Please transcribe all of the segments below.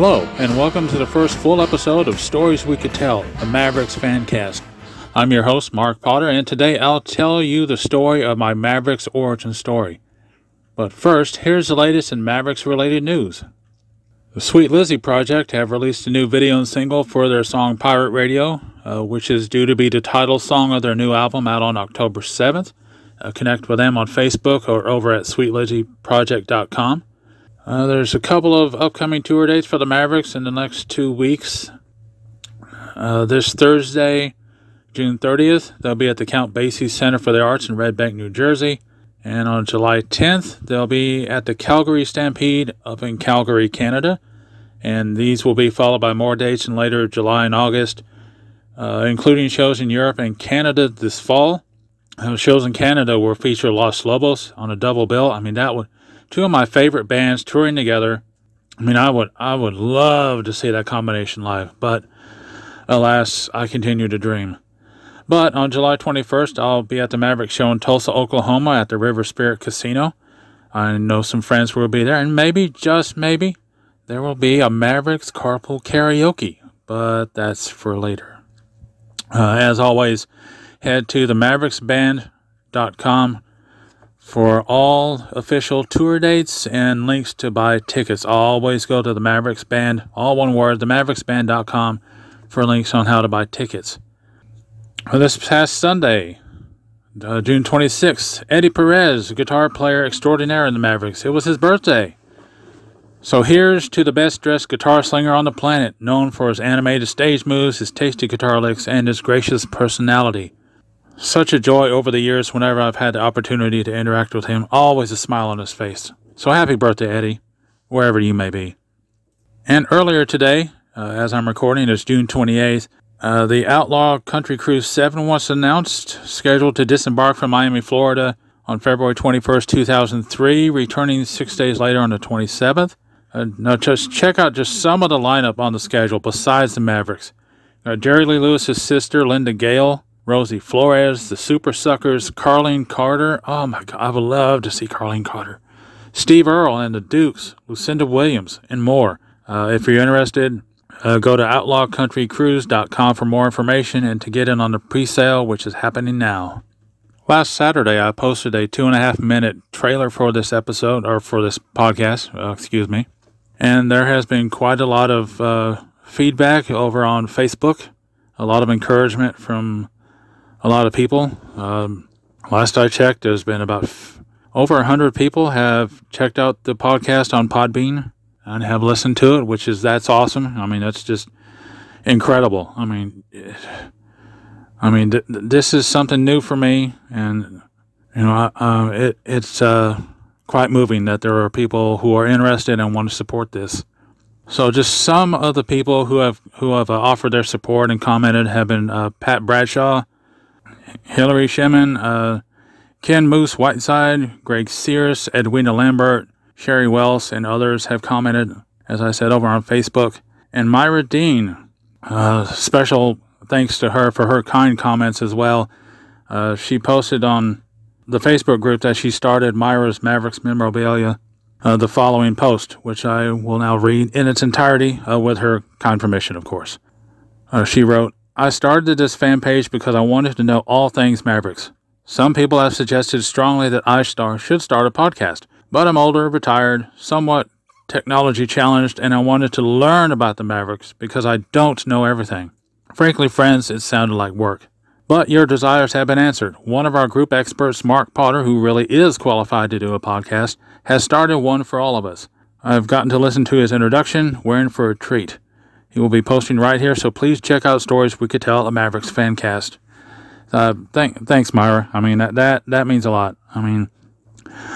Hello, and welcome to the first full episode of Stories We Could Tell, the Mavericks FANcast. I'm your host, Mark Potter, and today I'll tell you the story of my Mavericks origin story. But first, here's the latest in Mavericks-related news. The Sweet Lizzie Project have released a new video and single for their song Pirate Radio, which is due to be the title song of their new album out on October 7th. Connect with them on Facebook or over at sweetlizzyproject.com. There's a couple of upcoming tour dates for the Mavericks in the next 2 weeks. This Thursday, June 30th, they'll be at the Count Basie Center for the Arts in Red Bank, New Jersey. And on July 10th, they'll be at the Calgary Stampede up in Calgary, Canada. And these will be followed by more dates in later July and August, including shows in Europe and Canada this fall. Shows in Canada will feature Los Lobos on a double bill. Two of my favorite bands touring together. I would love to see that combination live, but alas, I continue to dream. But on July 21st, I'll be at the Mavericks show in Tulsa, Oklahoma at the River Spirit Casino. I know some friends will be there, and maybe, just maybe, there will be a Mavericks carpool karaoke, but that's for later. As always, head to the mavericksband.com for all official tour dates and links to buy tickets. Always go to the Mavericks Band, all one word, themavericksband.com, for links on how to buy tickets. This past Sunday, June 26th, Eddie Perez, guitar player extraordinaire in the Mavericks, it was his birthday. So here's to the best-dressed guitar slinger on the planet, known for his animated stage moves, his tasty guitar licks, and his gracious personality. Such a joy over the years whenever I've had the opportunity to interact with him, always a smile on his face. So happy birthday, Eddie, wherever you may be. And earlier today, as I'm recording, it's June 28th, the Outlaw Country Cruise 7 was announced, scheduled to disembark from Miami, Florida on February 21st, 2003, returning 6 days later on the 27th. Now just check out just some of the lineup on the schedule besides the Mavericks. Jerry Lee Lewis's sister, Linda Gale, Rosie Flores, the Super Suckers, Carlene Carter. Oh my God, I would love to see Carlene Carter. Steve Earle and the Dukes, Lucinda Williams, and more. If you're interested, go to outlawcountrycruise.com for more information and to get in on the pre-sale, which is happening now. Last Saturday, I posted a 2.5-minute trailer for this episode, or for this podcast, and there has been quite a lot of feedback over on Facebook, a lot of encouragement from a lot of people. Last I checked, there's been about over 100 people have checked out the podcast on Podbean and have listened to it, that's awesome. That's just incredible. This is something new for me, and it's quite moving that there are people who are interested and want to support this. So just some of the people who have offered their support and commented have been Pat Bradshaw, Hillary Shemin, Ken Moose Whiteside, Greg Sears, Edwina Lambert, Sherry Wells, and others have commented, as I said, over on Facebook. And Myra Dean, special thanks to her for her kind comments as well. She posted on the Facebook group that she started, Myra's Mavericks Memorabilia, the following post, which I will now read in its entirety with her kind permission, of course. She wrote, "I started this fan page because I wanted to know all things Mavericks. Some people have suggested strongly that I should start a podcast, but I'm older, retired, somewhat technology challenged, and I wanted to learn about the Mavericks because I don't know everything. Frankly, friends, it sounded like work. But your desires have been answered. One of our group experts, Mark Potter, who really is qualified to do a podcast, has started one for all of us. I've gotten to listen to his introduction. We're in for a treat. He will be posting right here, so please check out Stories We Could Tell, a Mavericks FANcast." Thanks, Myra. That means a lot.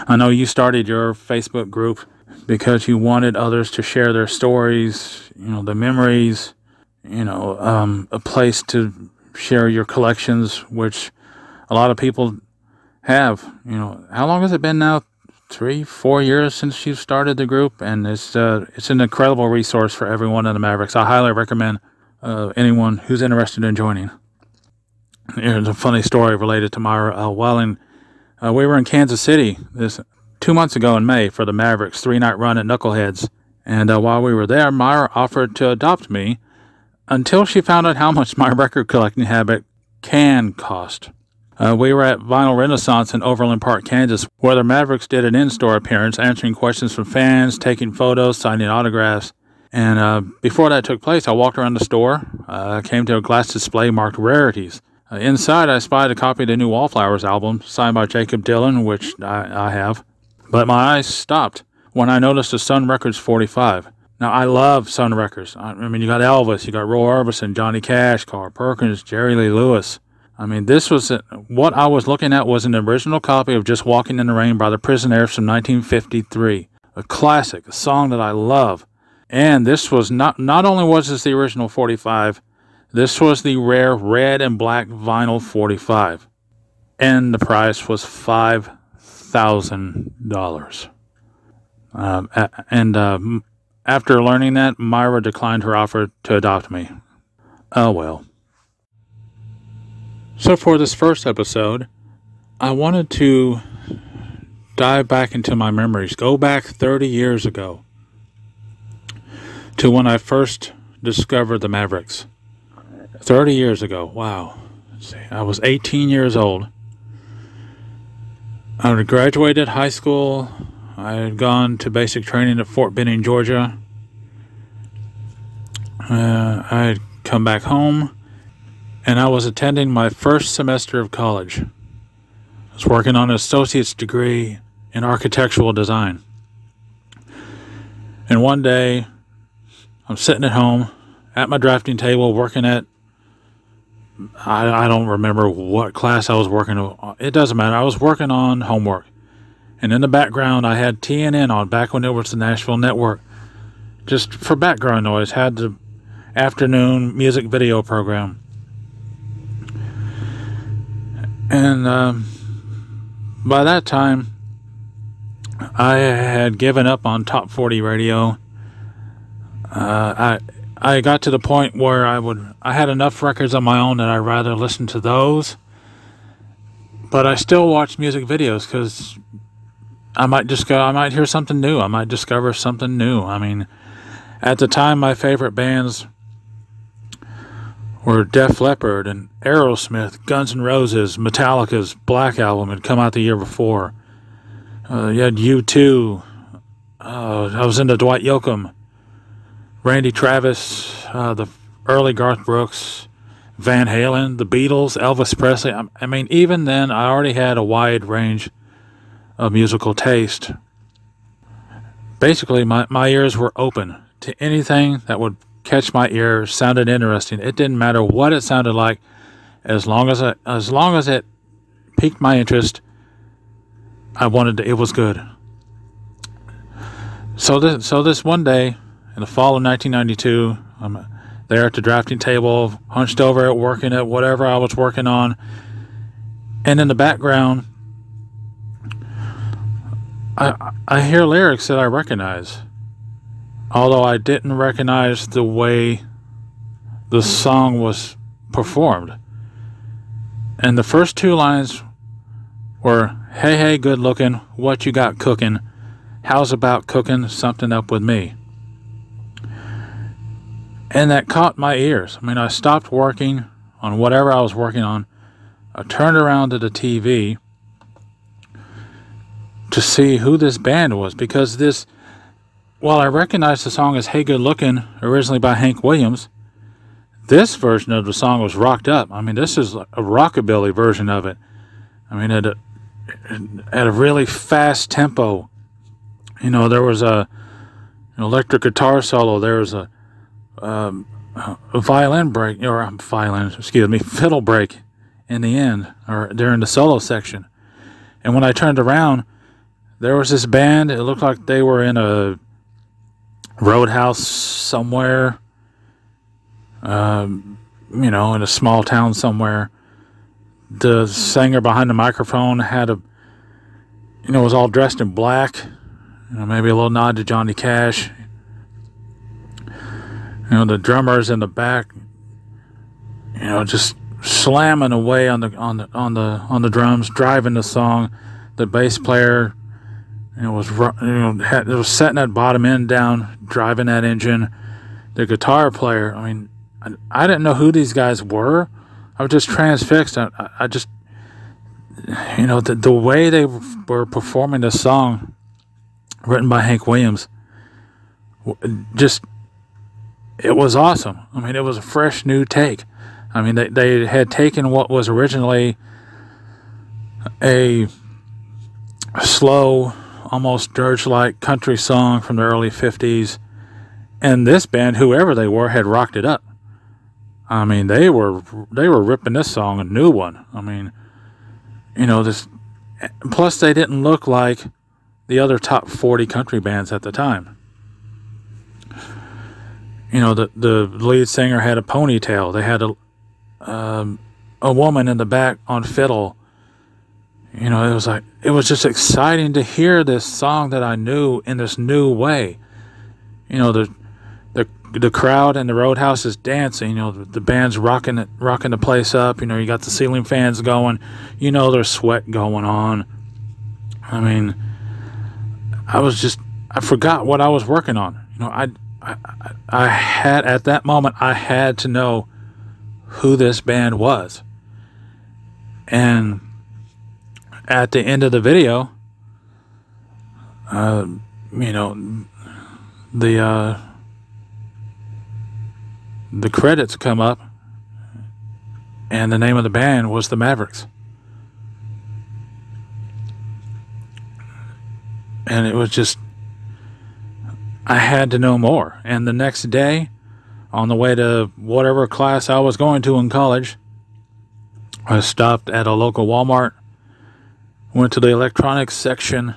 I know you started your Facebook group because you wanted others to share their stories, the memories, a place to share your collections, which a lot of people have. How long has it been now? 3-4 years since you started the group, and it's an incredible resource for everyone in the Mavericks. I highly recommend anyone who's interested in joining. There's a funny story related to Myra. We were in Kansas City 2 months ago in May for the Mavericks 3-night run at Knuckleheads, And while we were there, Myra offered to adopt me until she found out how much my record collecting habit can cost. We were at Vinyl Renaissance in Overland Park, Kansas, where the Mavericks did an in-store appearance, answering questions from fans, taking photos, signing autographs. And before that took place, I walked around the store, came to a glass display marked Rarities. Inside, I spied a copy of the new Wallflowers album, signed by Jacob Dylan, which I have. But my eyes stopped when I noticed a Sun Records 45. Now, I love Sun Records. I mean, you got Elvis, you got Roy Orbison, Johnny Cash, Carl Perkins, Jerry Lee Lewis. I mean, what I was looking at was an original copy of Just Walking in the Rain by the Prisonaires from 1953. A classic, a song that I love. And this was not only was this the original 45, this was the rare red and black vinyl 45. And the price was $5,000. After learning that, Myra declined her offer to adopt me. Oh well. So for this first episode, I wanted to dive back into my memories, go back 30 years ago to when I first discovered the Mavericks. 30 years ago, wow. Let's see, I was 18 years old. I had graduated high school. I had gone to basic training at Fort Benning, Georgia. I had come back home, and I was attending my first semester of college. I was working on an associate's degree in architectural design. And one day, I'm sitting at home at my drafting table working at, I don't remember what class I was working on. It doesn't matter. I was working on homework. And in the background, I had TNN on back when it was the Nashville Network. Just for background noise, had the afternoon music video program. And by that time, I had given up on Top 40 radio. I got to the point where I had enough records on my own that I'd rather listen to those. But I still watch music videos because I might hear something new. I might discover something new. I mean, at the time, my favorite bands were Def Leppard and Aerosmith, Guns N' Roses, Metallica's Black Album had come out the year before. You had U2. I was into Dwight Yoakam, Randy Travis, the early Garth Brooks, Van Halen, the Beatles, Elvis Presley. I mean, even then, I already had a wide range of musical taste. Basically, my ears were open to anything that would catch my ear, sounded interesting. It didn't matter what it sounded like, as long as it piqued my interest. It was good. So this one day in the fall of 1992, I'm there at the drafting table, hunched over it, working at whatever I was working on, and in the background, I hear lyrics that I recognize, although I didn't recognize the way the song was performed. And the first two lines were, "Hey, hey, good looking, what you got cooking? How's about cooking something up with me?" And that caught my ears. I mean, I stopped working on whatever I was working on. I turned around to the TV to see who this band was, because while I recognized the song as "Hey Good Looking," originally by Hank Williams, this version of the song was rocked up. I mean, this is a rockabilly version of it. I mean, at a really fast tempo. You know, there was an electric guitar solo. There was a fiddle break in the end, or during the solo section. And when I turned around, there was this band. It looked like they were in a roadhouse somewhere, in a small town somewhere. The singer behind the microphone was all dressed in black, maybe a little nod to Johnny Cash. The drummers in the back, just slamming away on the drums, driving the song. The bass player It was, it was setting that bottom end down, driving that engine. The guitar player, I mean, I didn't know who these guys were. I was just transfixed. I just, the way they were performing the song written by Hank Williams, just, it was awesome. I mean, it was a fresh new take. I mean, they had taken what was originally a slow, almost dirge-like country song from the early 50s, and this band, whoever they were, had rocked it up. I mean, they were ripping this song a new one. I mean, this. Plus, they didn't look like the other top 40 country bands at the time. The lead singer had a ponytail. They had a woman in the back on fiddle. It was just exciting to hear this song that I knew in this new way. The crowd and the Roadhouse is dancing. The band's rocking the place up. You got the ceiling fans going. There's sweat going on. I mean, I forgot what I was working on. I had, at that moment, I had to know who this band was. And at the end of the video, the credits come up, and the name of the band was the Mavericks. And it was just, I had to know more. And the next day, on the way to whatever class I was going to in college, I stopped at a local Walmart, went to the electronics section,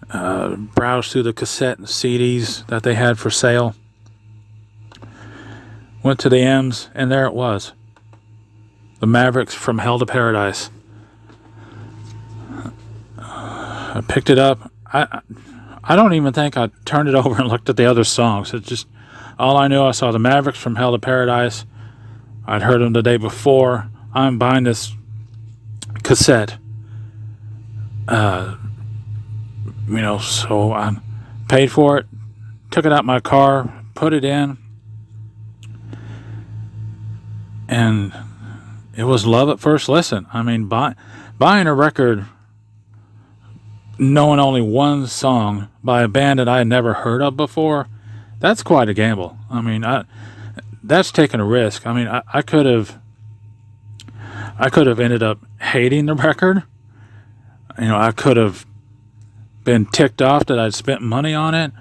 browsed through the cassette and CDs that they had for sale, went to the M's, and there it was. The Mavericks from Hell to Paradise. I picked it up. I don't even think I turned it over and looked at the other songs. It's just, all I knew, I saw the Mavericks from Hell to Paradise. I'd heard them the day before. I'm buying this cassette. So I paid for it, took it out my car, put it in, and it was love at first listen. I mean, buying a record knowing only one song by a band that I had never heard of before, that's quite a gamble. I mean, that's taking a risk. I mean, I could have ended up hating the record. I could have been ticked off that I'd spent money on it.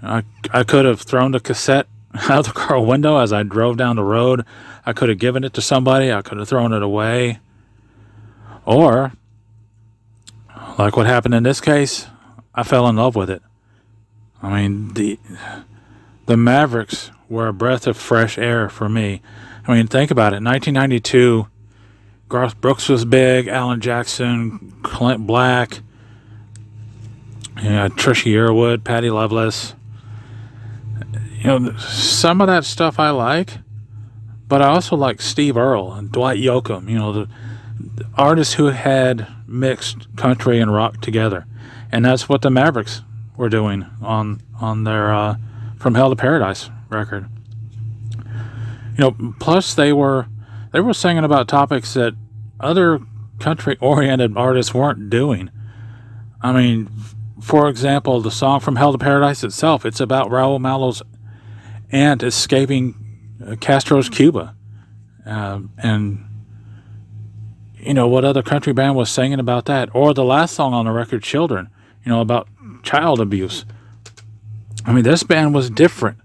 I could have thrown the cassette out the car window as I drove down the road. I could have given it to somebody. I could have thrown it away. Or, like what happened in this case, I fell in love with it. I mean, the Mavericks were a breath of fresh air for me. I mean, think about it. 1992, Garth Brooks was big, Alan Jackson, Clint Black, Trisha Yearwood, Patty Loveless. Some of that stuff I like, but I also like Steve Earle and Dwight Yoakam, the artists who had mixed country and rock together. And that's what the Mavericks were doing on their From Hell to Paradise record. Plus they were singing about topics that other country-oriented artists weren't doing. I mean, for example, the song From Hell to Paradise itself, it's about Raul Malo's aunt escaping Castro's Cuba. And what other country band was singing about that? Or the last song on the record, Children, about child abuse. I mean, this band was different.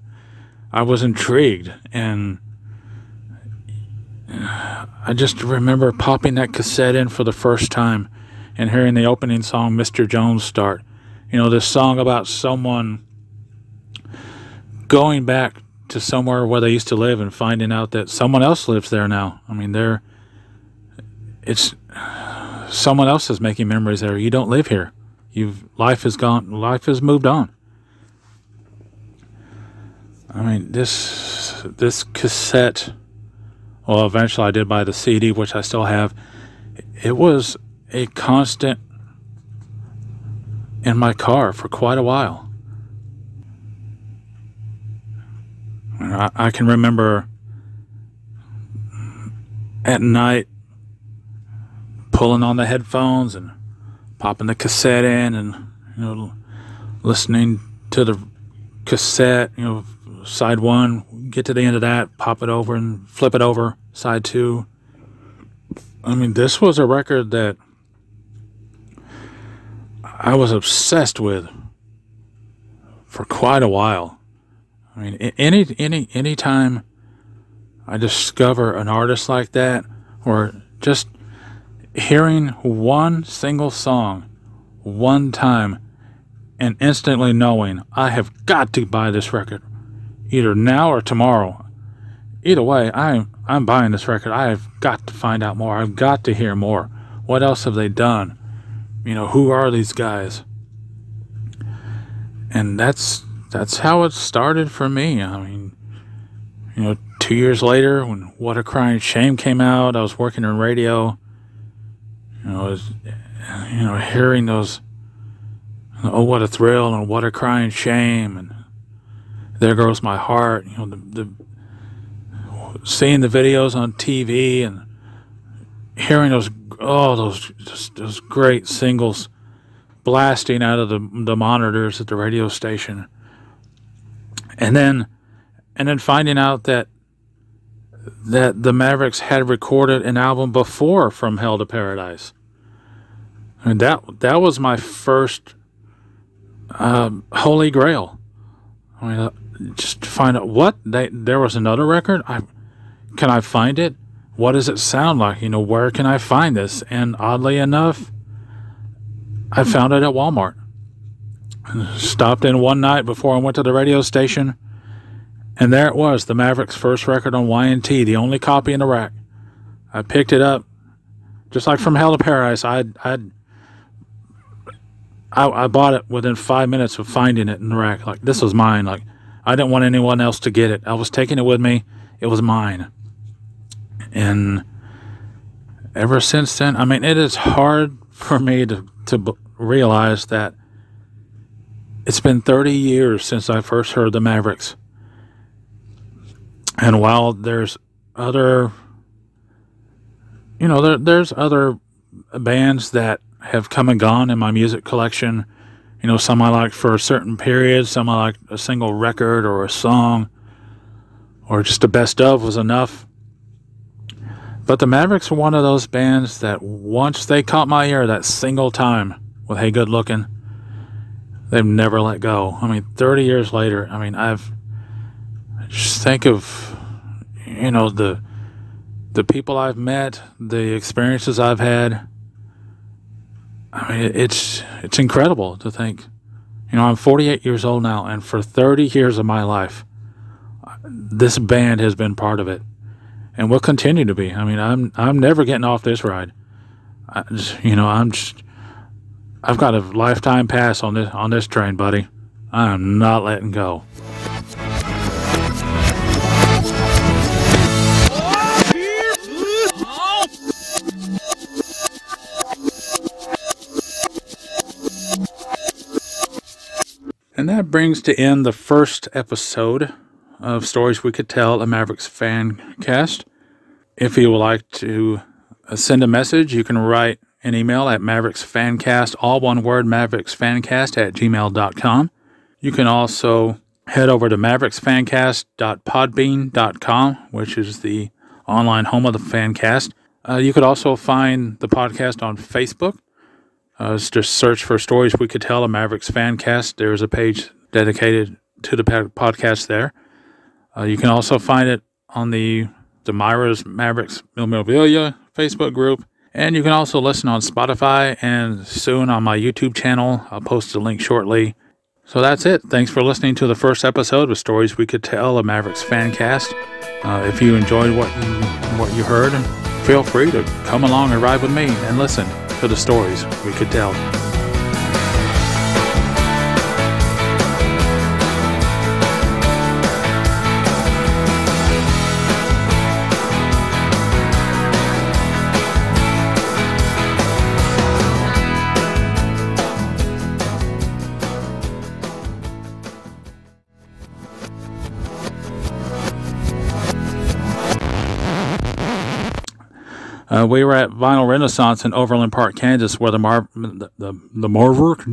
I was intrigued, and I just remember popping that cassette in for the first time and hearing the opening song, Mr. Jones, start. This song about someone going back to somewhere where they used to live and finding out that someone else lives there now. I mean, it's someone else is making memories there. You don't live here. Life has gone. Life has moved on. I mean, this cassette. Well, eventually I did buy the CD, which I still have. It was a constant in my car for quite a while. I can remember at night pulling on the headphones and popping the cassette in and, listening to the cassette, side one, get to the end of that, pop it over and flip it over, side two. I mean, this was a record that I was obsessed with for quite a while. I mean, any time I discover an artist like that, or just hearing one single song one time and instantly knowing I have got to buy this record, either now or tomorrow. Either way, I'm buying this record. I have got to find out more. I've got to hear more. What else have they done? Who are these guys? And that's how it started for me. I mean, 2 years later, when What a Crying Shame came out, I was working in radio. Hearing those, Oh What a Thrill and What a Crying Shame and There Goes My Heart. Seeing the videos on TV and hearing those great singles blasting out of the monitors at the radio station, and then finding out that the Mavericks had recorded an album before From Hell to Paradise. I mean, that was my first holy grail. I mean, just to find out there was another record. Can I find it? What does it sound like? Where can I find this? And oddly enough, I found it at Walmart. Stopped in one night before I went to the radio station, and there it was, the Mavericks' first record on Y&T, the only copy in the rack. I picked it up, just like From Hell to Paradise. I bought it within 5 minutes of finding it in the rack. Like, this was mine. Like, I didn't want anyone else to get it. I was taking it with me. It was mine. And ever since then, I mean, it is hard for me to realize that it's been 30 years since I first heard the Mavericks. And while there's other, there's other bands that have come and gone in my music collection. Some I like for a certain period, some I like a single record or a song, or just a best of was enough. But the Mavericks are one of those bands that once they caught my ear that single time with Hey Good Looking, they've never let go. I mean, 30 years later, I mean, I just think of, the people I've met, the experiences I've had. I mean, it's incredible to think. I'm 48 years old now, and for 30 years of my life, this band has been part of it. And will continue to be. I mean, I'm never getting off this ride. I've got a lifetime pass on this train, buddy. I am not letting go. And that brings to end the first episode of Stories We Could Tell, a Mavericks FANcast. If you would like to send a message, you can write an email at Mavericks FANcast, all one word, mavericksfancast@gmail.com. You can also head over to mavericksfancast.podbean.com, which is the online home of the FANcast. You could also find the podcast on Facebook. Just search for Stories We Could Tell, a Mavericks FANcast. There's a page dedicated to the podcast there. You can also find it on the Myra's Mavericks Memorabilia Facebook group. And you can also listen on Spotify and soon on my YouTube channel. I'll post a link shortly. So that's it. Thanks for listening to the first episode of Stories We Could Tell, a Mavericks FANcast. If you enjoyed what you heard, feel free to come along and ride with me and listen to the stories we could tell. We were at Vinyl Renaissance in Overland Park, Kansas, where the Mavericks